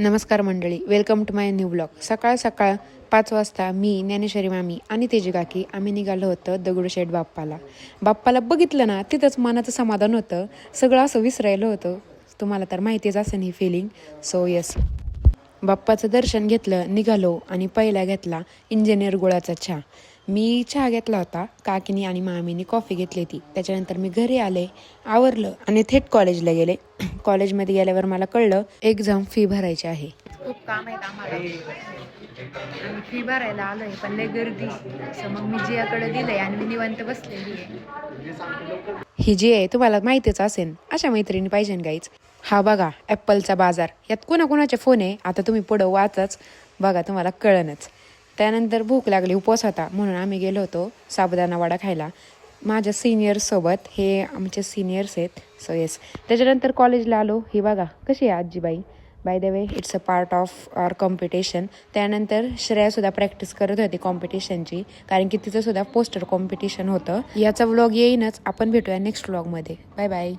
नमस्कार मंडळी, welcome to my new blog. सकाळ 5 वाजता मी, ज्ञानेश्वरी मामी आणि तेजी काकी आम्ही निघालो होतं दगडूशेठ बाप्पाला बघितलं ना, तिथंच मनाचं समाधान होतं. सगळं असं विसरायलं होतं. तुम्हाला तर माहितीच असेल ही फिलिंग. सो येस, बाप्पाचं दर्शन घेतलं, निघालो आणि पहिला घेतला इंजिनियर गुळाचा चहा. मी चहा घेतला होता, काकीनी आणि मामीनी कॉफी घेतली होती. त्याच्यानंतर मी घरी आले, आवरलं आणि थेट कॉलेजला गेले. कॉलेजमध्ये गेल्यावर मला कळलं एक्झाम फी भरायची आहे. खूप काम आहेत आम्हाला आणि फी भरायला आलोय, पण लय गर्दी. मग मी जियाकडे दिलंय आणि मी निवांत बसलेली आहे. ही जी आहे तुम्हाला माहितीच असेल, अशा मैत्रिणी पाहिजे गाईच. हा बघा ॲपलचा बाजार, यात कोणाकोणाचे फोन आहे आता तुम्ही पुढं वाचच बघा, तुम्हाला कळणच. त्यानंतर भूक लागली, उपवास होता म्हणून आम्ही गेलो होतो साबुदाणा वडा खायला माझ्या सिनियर्ससोबत. हे आमचे सिनियर्स आहेत. सो येस, त्याच्यानंतर कॉलेजला आलो. ही बघा कशी आहे आजीबाई. By the way, it's a part of our competition. त्यानंतर श्रेयासुद्धा प्रॅक्टिस करत होती कॉम्पिटिशनची, कारण की तिचंसुद्धा पोस्टर कॉम्पिटिशन होतं. याचा व्लॉग येईनच. आपण भेटूया नेक्स्ट व्लॉगमध्ये. Bye bye.